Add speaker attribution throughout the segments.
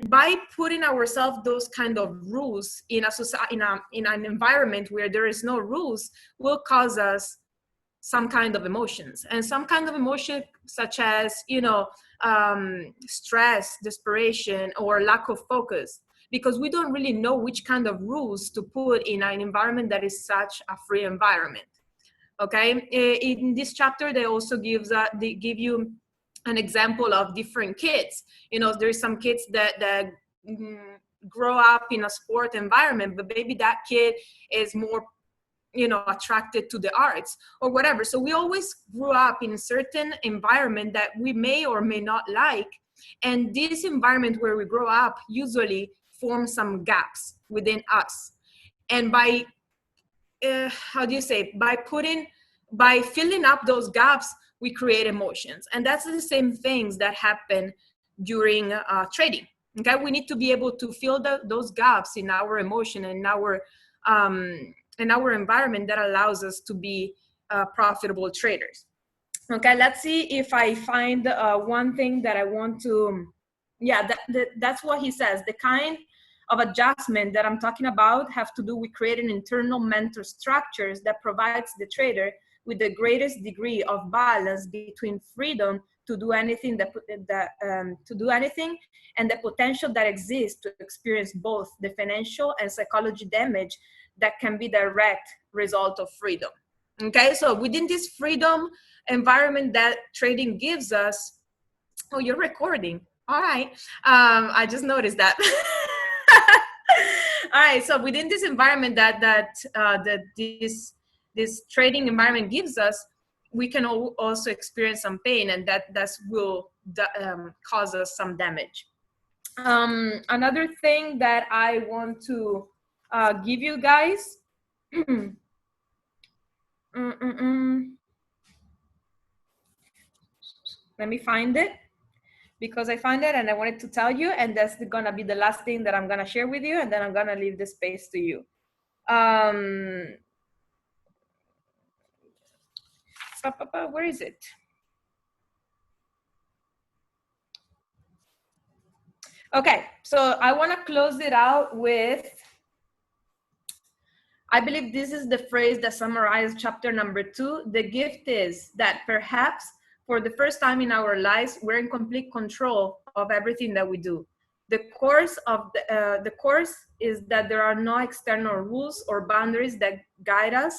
Speaker 1: by putting ourselves those kind of rules in a society, in an environment where there is no rules, will cause us some kind of emotions, and some kind of emotion such as, stress, desperation, or lack of focus, because we don't really know which kind of rules to put in an environment that is such a free environment. Okay, in this chapter they also they give you an example of different kids. There's some kids that mm, grow up in a sport environment, but maybe that kid is more attracted to the arts or whatever. So we always grew up in a certain environment that we may or may not like, and this environment where we grow up usually forms some gaps within us. And by how do you say, by filling up those gaps, we create emotions. And that's the same things that happen during trading. Okay, we need to be able to fill those gaps in our emotion and in our environment that allows us to be profitable traders. Okay, let's see if I find one thing that I want to, yeah, that's what he says. The kind of adjustment that I'm talking about have to do with creating internal mental structures that provides the trader with the greatest degree of balance between freedom to do anything to do anything, and the potential that exists to experience both the financial and psychology damage that can be direct result of freedom. Okay, so within this freedom environment that trading gives us, oh, you're recording. All right, I just noticed that. All right, so within this environment that this trading environment gives us, we can also experience some pain, and that will cause us some damage. Another thing that I want to give you guys. Let me find it, because I find it and I wanted to tell you, and that's gonna be the last thing that I'm gonna share with you, and then I'm gonna leave the space to you. Where is it? Okay, so I want to close it out with, I believe this is the phrase that summarizes chapter number 2. The gift is that perhaps for the first time in our lives, we're in complete control of everything that we do. The course is that there are no external rules or boundaries that guide us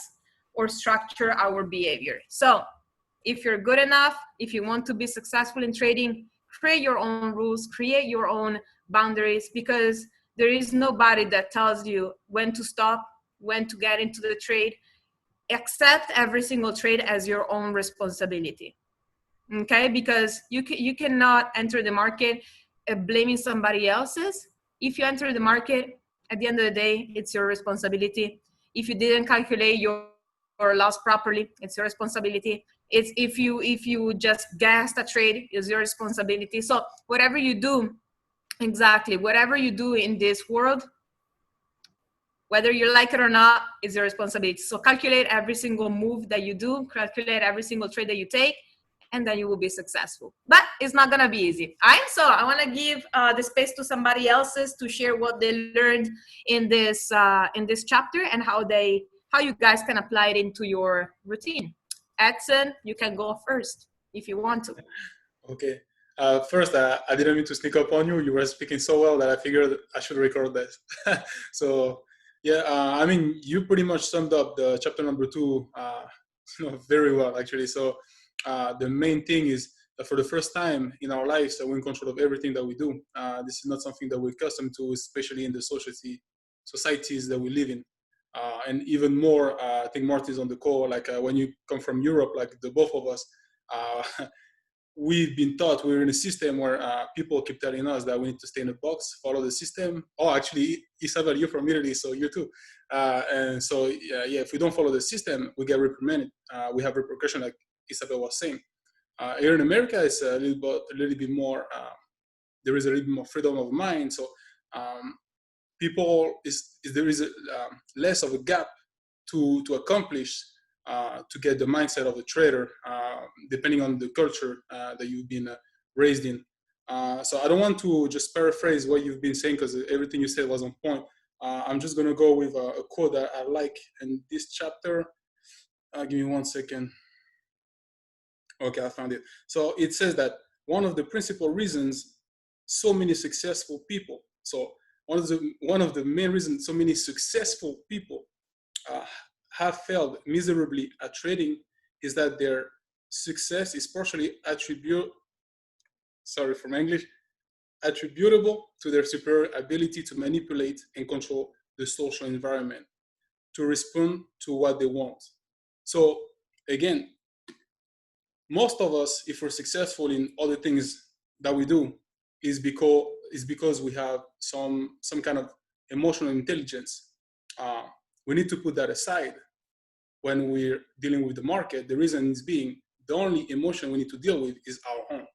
Speaker 1: or structure our behavior. So if you're good enough, if you want to be successful in trading, create your own rules, create your own boundaries, because there is nobody that tells you when to stop, when to get into the trade. Accept every single trade as your own responsibility. Okay, because you cannot enter the market blaming somebody else's. If you enter the market, at the end of the day, it's your responsibility. If you didn't calculate your loss properly, it's your responsibility. It's if you just guessed a trade, it's your responsibility. So whatever you do, exactly, whatever you do in this world, whether you like it or not, is your responsibility. So calculate every single move that you do, calculate every single trade that you take, and then you will be successful. But it's not gonna be easy. All right, so I wanna give the space to somebody else's to share what they learned in this chapter, and how you guys can apply it into your routine. Edson, you can go first if you want to.
Speaker 2: Okay. First, I didn't mean to sneak up on you. You were speaking so well that I figured I should record this. So, yeah, I mean, you pretty much summed up the chapter number 2 very well, actually. So, the main thing is that for the first time in our lives, we're in control of everything that we do. This is not something that we're accustomed to, especially in the societies that we live in. And even more, I think Marty's on the call, like when you come from Europe, like the both of us, we've been taught we're in a system where people keep telling us that we need to stay in a box, follow the system. Oh, actually, Isabel, you're from Italy, so you too. And so, yeah, if we don't follow the system, we get reprimanded. We have repercussion, like Isabel was saying. Here in America, it's a little bit more, there is a little bit more freedom of mind. So there is less of a gap to accomplish to get the mindset of a trader, depending on the culture that you've been raised in. So I don't want to just paraphrase what you've been saying because everything you said was on point. I'm just going to go with a quote that I like in this chapter. Give me 1 second. Okay, I found it. So it says that one of the principal reasons so many successful people, so one of the main reasons so many successful people have failed miserably at trading is that their success is partially attributable to their superior ability to manipulate and control the social environment to respond to what they want. So again, most of us, if we're successful in all the things that we do, is because we have some kind of emotional intelligence. We need to put that aside when we're dealing with the market. The reason is being the only emotion we need to deal with is our own.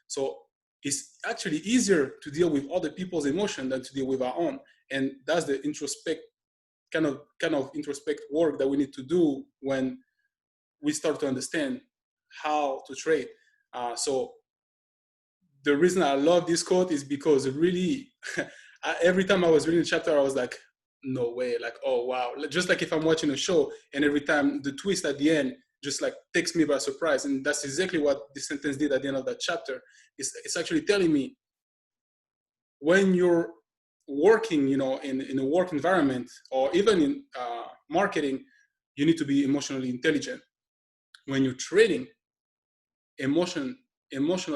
Speaker 2: So it's actually easier to deal with other people's emotion than to deal with our own, and that's the kind of introspect work that we need to do when we start to understand how to trade. So the reason I love this quote is because it really, every time I was reading the chapter, I was like, no way, like, oh, wow. Just like if I'm watching a show and every time the twist at the end just like takes me by surprise. And that's exactly what this sentence did at the end of that chapter. It's actually telling me when you're working, in a work environment or even in marketing, you need to be emotionally intelligent. When you're trading, emotional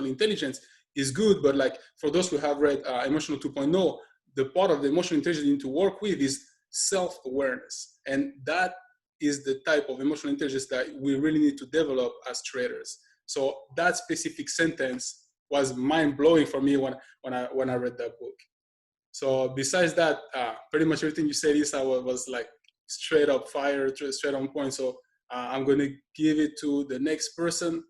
Speaker 2: intelligence is good, but like for those who have read Emotional 2.0, the part of the emotional intelligence you need to work with is self-awareness, and that is the type of emotional intelligence that we really need to develop as traders. So that specific sentence was mind-blowing for me when I read that book. So besides that, pretty much everything you said is was like straight up fire, straight on point. So I'm going to give it to the next person.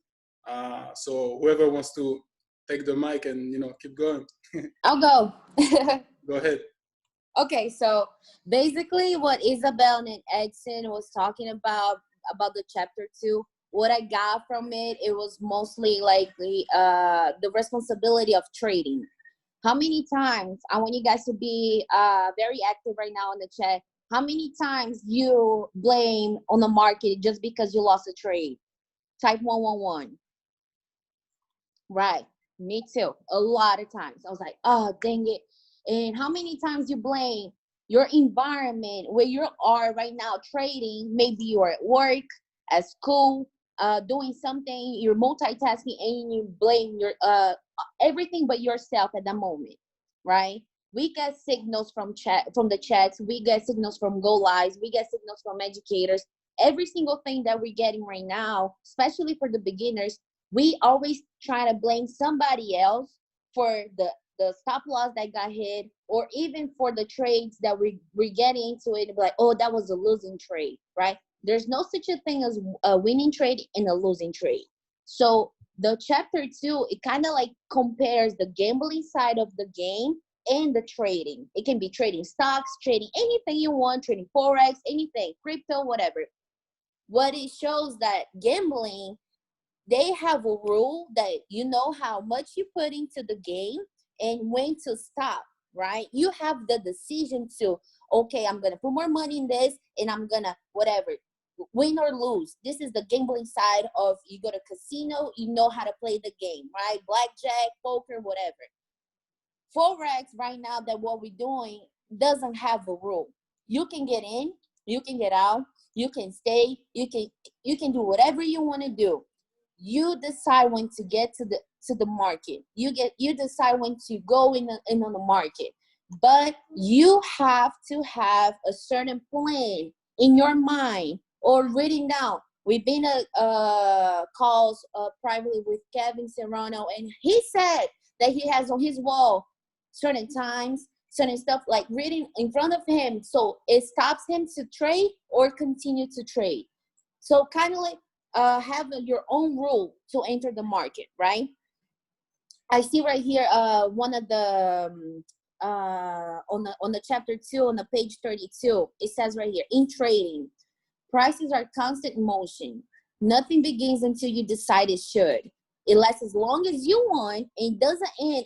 Speaker 2: So whoever wants to take the mic and keep going.
Speaker 3: I'll go.
Speaker 2: Go ahead.
Speaker 3: Okay, so basically what Isabel and Edson was talking about the chapter 2, what I got from it was mostly like the responsibility of trading. How many times, I want you guys to be very active right now in the chat, how many times you blame on the market just because you lost a trade? Type 111. Right, me too. A lot of times. I was like, oh, dang it. And how many times you blame your environment where you are right now trading? Maybe you're at work, at school, doing something, you're multitasking, and you blame your everything but yourself at that moment, right? We get signals from the chats, we get signals from Go Lives, we get signals from educators. Every single thing that we're getting right now, especially for the beginners, we always try to blame somebody else for the stop loss that got hit, or even for the trades that we're getting into it and be like, oh, that was a losing trade, right? There's no such a thing as a winning trade and a losing trade. So the chapter 2, it kind of like compares the gambling side of the game and the trading. It can be trading stocks, trading anything you want, trading Forex, anything, crypto, whatever. What it shows that gambling, they have a rule that you know how much you put into the game and when to stop, right? You have the decision to, okay, I'm going to put more money in this and I'm going to whatever, win or lose. This is the gambling side of, you go to casino, you know how to play the game, right? Blackjack, poker, whatever. Forex right now, that what we're doing doesn't have a rule. You can get in, you can get out, you can stay, you can do whatever you want to do. You decide when to get to the market. You decide when to go in on the market. But you have to have a certain plan in your mind or written down. We've been calls privately with Kevin Serrano, and he said that he has on his wall certain times, certain stuff like written in front of him, so it stops him to trade or continue to trade. So kind of like have your own rule to enter the market, right? I see right here one of the on the chapter 2 on the page 32, it says right here, in trading, prices are constant motion. Nothing begins until you decide it should. It lasts as long as you want and doesn't end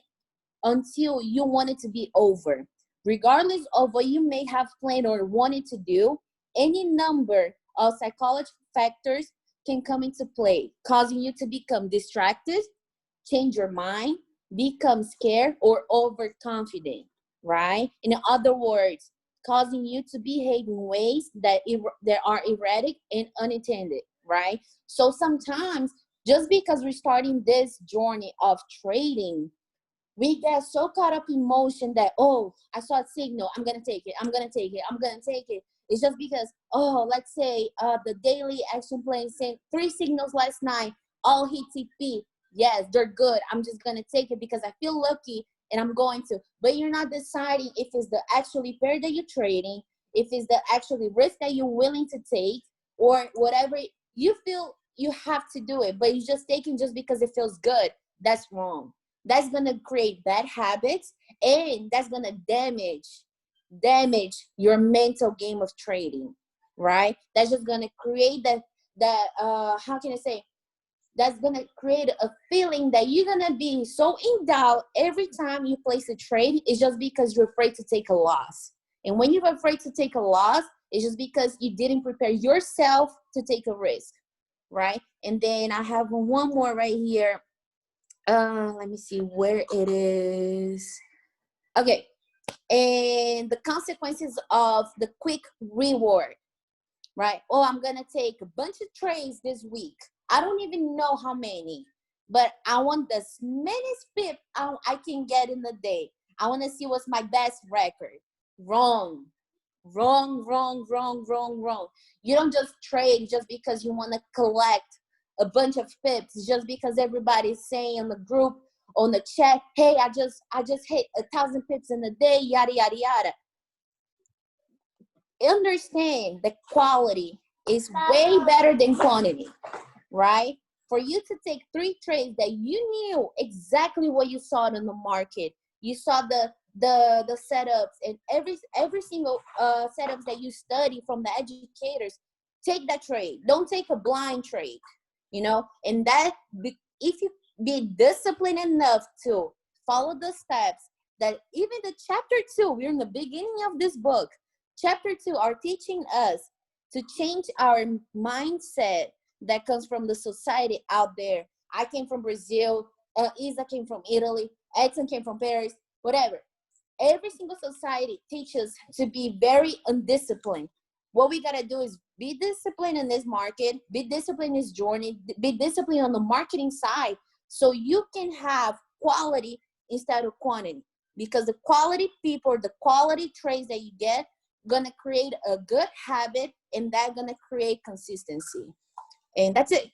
Speaker 3: until you want it to be over. Regardless of what you may have planned or wanted to do, any number of psychological factors can come into play, causing you to become distracted, change your mind, become scared, or overconfident, right? In other words, causing you to behave in ways that are erratic and unintended, right? So sometimes, just because we're starting this journey of trading, we get so caught up in motion that, oh, I saw a signal, I'm going to take it, I'm going to take it, I'm going to take it. It's just because, oh, let's say the daily action plan sent 3 signals last night, all hit TP. Yes, they're good. I'm just going to take it because I feel lucky and I'm going to. But you're not deciding if it's the actually pair that you're trading, if it's the actually risk that you're willing to take, or whatever you feel you have to do it, but you're just taking just because it feels good. That's wrong. That's going to create bad habits, and that's going to damage your mental game of trading, right? That's just going to create how can I say, that's going to create a feeling that you're going to be so in doubt every time you place a trade. It's just because you're afraid to take a loss. And when you're afraid to take a loss, it's just because you didn't prepare yourself to take a risk, right? And then I have one more right here. Let me see where it is. Okay. And the consequences of the quick reward, right? Oh, I'm going to take a bunch of trades this week. I don't even know how many, but I want the many pips I can get in the day. I want to see what's my best record. Wrong. You don't just trade just because you want to collect a bunch of pips, just because everybody's saying on the group, on the chat, hey, I just hit 1,000 pips in a day, yada, yada, yada. Understand that quality is way better than quantity, right? For you to take 3 trades that you knew exactly what you saw in the market, you saw the setups and every single setups that you study from the educators, take that trade. Don't take a blind trade, and that if you be disciplined enough to follow the steps that even the chapter 2, we're in the beginning of this book, chapter 2 are teaching us to change our mindset that comes from the society out there. I came from Brazil, Isa came from Italy, Edson came from Paris, whatever. Every single society teaches to be very undisciplined. What we got to do is be disciplined in this market, be disciplined in this journey, be disciplined on the marketing side, so you can have quality instead of quantity. Because the quality people, the quality trades that you get, gonna create a good habit, and that's gonna create consistency. And that's it.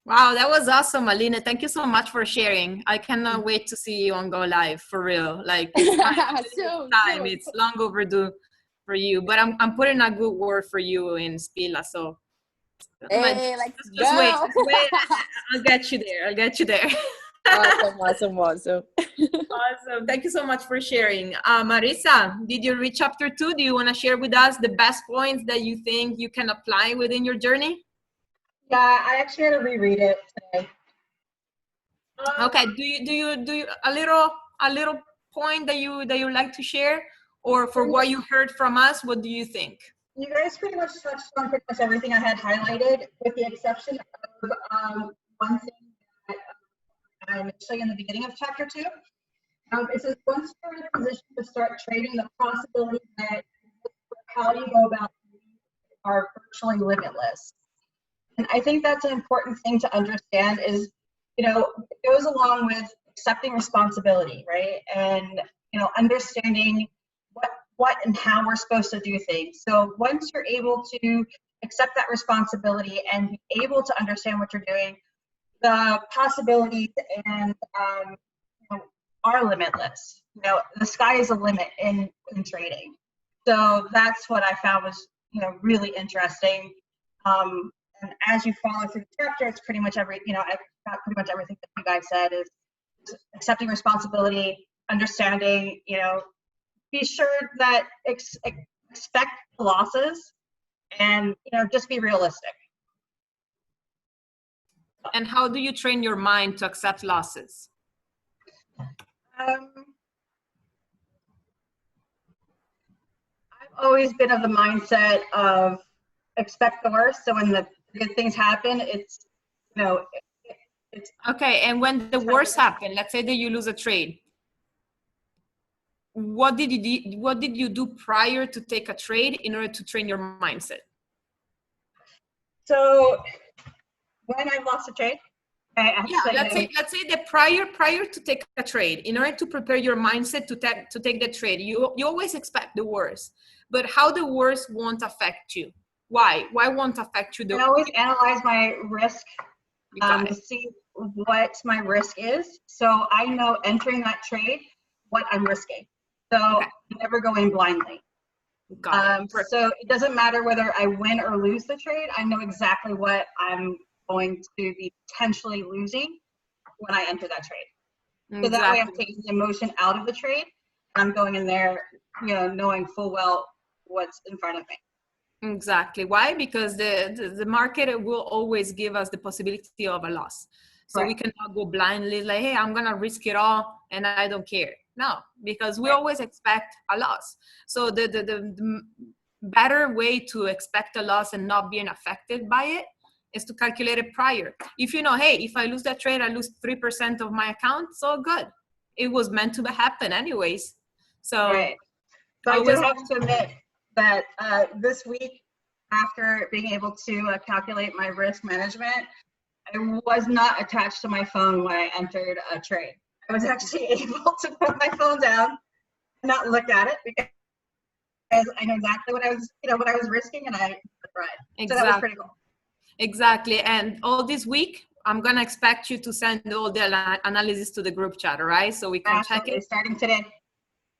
Speaker 1: Wow, that was awesome, Alina. Thank you so much for sharing. I cannot wait to see you on Go Live, for real. Like, it's time. It's long overdue for you. But I'm putting a good word for you in Spila. So
Speaker 3: hey,
Speaker 1: just wait. I'll get you there.
Speaker 3: Awesome.
Speaker 1: Awesome. Thank you so much for sharing. Marisa, did you read chapter 2? Do you want to share with us the best points that you think you can apply within your journey?
Speaker 4: Yeah, I actually had to reread it today.
Speaker 1: Okay. Do you a little point that you like to share, or for what you heard from us? What do you think?
Speaker 4: You guys pretty much touched on pretty much everything I had highlighted, with the exception of one thing that I initially in the beginning of chapter 2. It says once you're in a position to start trading, the possibilities that how you go about are virtually limitless. And I think that's an important thing to understand is, it goes along with accepting responsibility, right? And, understanding what and how we're supposed to do things. So once you're able to accept that responsibility and be able to understand what you're doing, the possibilities and are limitless. The sky is a limit in trading. So that's what I found was, really interesting. And as you follow through the chapter, it's pretty much I've got pretty much everything that you guys said is accepting responsibility, understanding, be sure that expect losses and, just be realistic.
Speaker 1: And how do you train your mind to accept losses?
Speaker 4: I've always been of the mindset of expect the worst. So when the good things happen, it's, you know, it's
Speaker 1: Okay, and when the worst happened, let's say that you lose a trade, what did you do prior to take a trade in order to train your mindset?
Speaker 4: so when I lost a trade, I actually,
Speaker 1: let's say that prior to take a trade, in order to prepare your mindset to take the trade, you always expect the worst, but how the worst won't affect you? Why won't affect you?
Speaker 4: I always analyze my risk to see what my risk is, so I know entering that trade what I'm risking. So
Speaker 1: Okay.
Speaker 4: I never go in blindly. So it doesn't matter whether I win or lose the trade. I know exactly what I'm going to be potentially losing when I enter that trade. So that way I'm taking the emotion out of the trade. I'm going in there, you know, knowing full well what's in front of me.
Speaker 1: Exactly. Why? Because the market will always give us the possibility of a loss. So
Speaker 4: Right.
Speaker 1: we cannot go blindly like, hey, I'm going to risk it all and I don't care. No, because we always expect a loss. So the better way to expect a loss and not being affected by it is to calculate it prior. If you know, hey, if I lose that trade, I lose 3% of my account, so good. It was meant to happen anyways. So,
Speaker 4: right. So I do have to admit that this week, after being able to calculate my risk management, I was not attached to my phone when I entered a trade. I was actually able to put my phone down, not look at it, because I know exactly what I was, you know, what I was risking, and I tried.
Speaker 1: Exactly.
Speaker 4: So that was pretty cool.
Speaker 1: Exactly. And all this week, I'm going to expect you to send all the analysis to the group chat, all right? So we can check it.
Speaker 4: Starting today.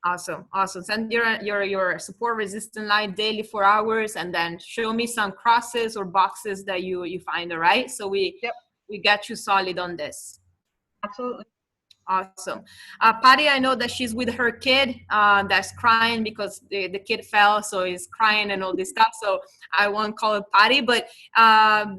Speaker 1: Awesome. Send your support resistant line daily 4 hours, and then show me some crosses or boxes that you find, all right? So we get you solid on this.
Speaker 4: Absolutely.
Speaker 1: Awesome. Patty, I know that she's with her kid that's crying because the kid fell, so he's crying and all this stuff. So I won't call it Patty, but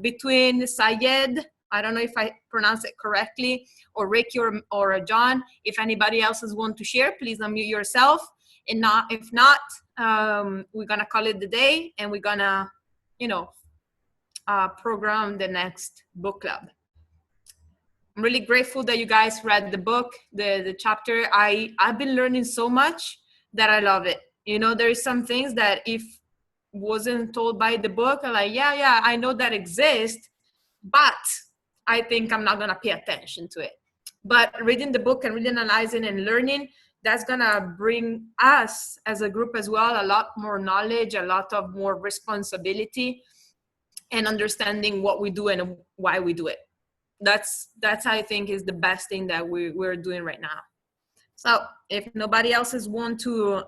Speaker 1: between Syed, I don't know if I pronounce it correctly, or Ricky or John, if anybody else want to share, please unmute yourself. And if not, we're gonna call it the day, and we're gonna, program the next book club. I'm really grateful that you guys read the book, the chapter. I've been learning so much that I love it. You know, there is some things that if wasn't told by the book, I'm like, yeah, I know that exists, but I think I'm not gonna pay attention to it. But reading the book and really analyzing and learning, that's gonna bring us as a group as well a lot more knowledge, a lot of more responsibility, and understanding what we do and why we do it. That's I think is the best thing that we're doing right now. So if nobody else is want to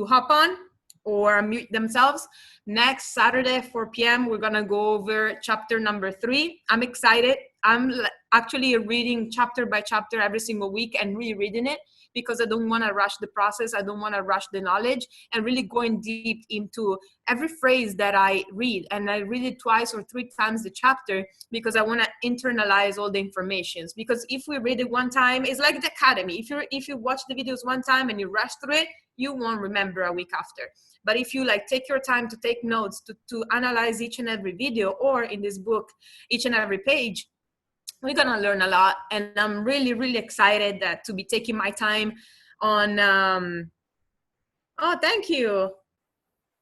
Speaker 1: hop on or mute themselves, next Saturday 4 p.m. we're gonna go over chapter number 3. I'm excited. I'm actually reading chapter by chapter every single week and rereading it, because I don't want to rush the process. I don't want to rush the knowledge, and really going deep into every phrase that I read. And I read it 2 or 3 times the chapter, because I want to internalize all the information. Because if we read it one time, it's like the academy. If you watch the videos one time and you rush through it, you won't remember a week after. But if you take your time to take notes, to analyze each and every video, or in this book, each and every page, we're gonna learn a lot. And I'm really, really excited that to be taking my time on oh, thank you.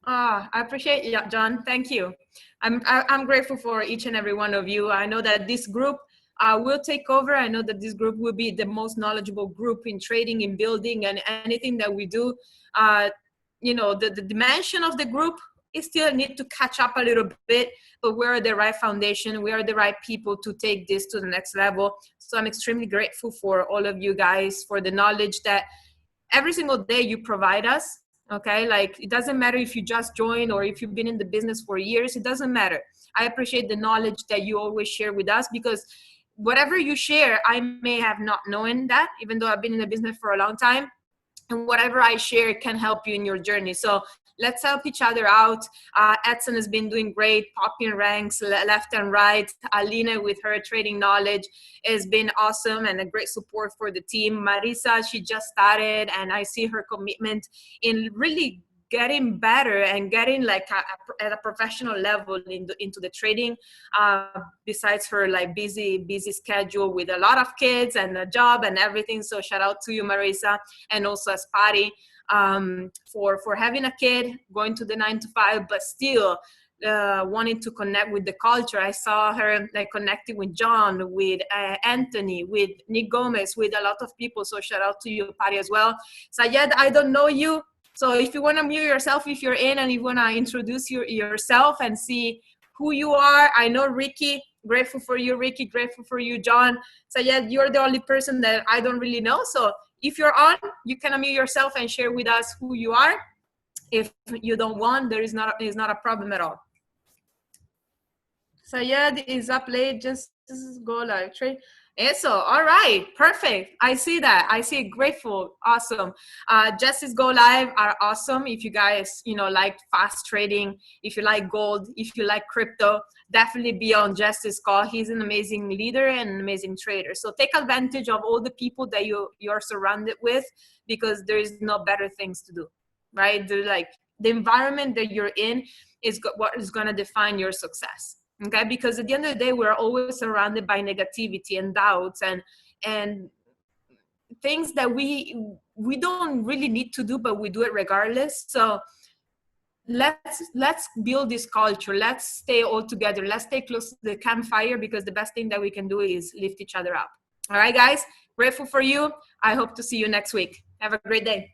Speaker 1: I appreciate you, John. Thank you. I'm grateful for each and every one of you. I know that this group will take over. I know that this group will be the most knowledgeable group in trading, in building, and anything that we do. The dimension of the group is still need to catch up a little bit, but we're the right foundation. We are the right people to take this to the next level. So I'm extremely grateful for all of you guys, for the knowledge that every single day you provide us. Okay, it doesn't matter if you just joined or if you've been in the business for years. It doesn't matter. I appreciate the knowledge that you always share with us, because whatever you share, I may have not known that, even though I've been in the business for a long time. And whatever I share can help you in your journey. So let's help each other out. Edson has been doing great, popping ranks left and right. Aline, with her trading knowledge, has been awesome and a great support for the team. Marisa, she just started, and I see her commitment in really getting better and getting like at a professional level into the trading, besides her like busy schedule with a lot of kids and a job and everything. So shout out to you, Marisa, and also Aspari, for having a kid, going to the 9 to 5, but still wanting to connect with the culture. I saw her like connecting with John, with Anthony, with Nick Gomez, with a lot of people. So shout out to you, Patty, as well. Sayed, I don't know you, so if you want to mute yourself, if you're in, and you want to introduce yourself and see who you are. I know Ricky, grateful for you, Ricky, grateful for you, John. Sayed, you're the only person that I don't really know. So if you're on, you can unmute yourself and share with us who you are. If you don't want, there is not a problem at all. Sayed is up late, just go live trade. So, all right, perfect. I see that. I see it. Grateful, awesome. Justice Go Live are awesome. If you guys, like fast trading, if you like gold, if you like crypto, definitely be on Justice call. He's an amazing leader and an amazing trader. So take advantage of all the people that you're surrounded with, because there is no better things to do, right? The environment that you're in is what is going to define your success. Okay, because at the end of the day, we're always surrounded by negativity and doubts and things that we don't really need to do, but we do it regardless. So let's build this culture. Let's stay all together. Let's stay close to the campfire, because the best thing that we can do is lift each other up. All right, guys, grateful for you. I hope to see you next week. Have a great day.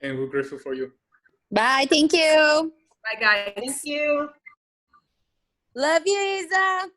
Speaker 2: And we're grateful for you.
Speaker 3: Bye. Thank you.
Speaker 1: Bye, guys.
Speaker 4: Thank you.
Speaker 3: Love you, Isa.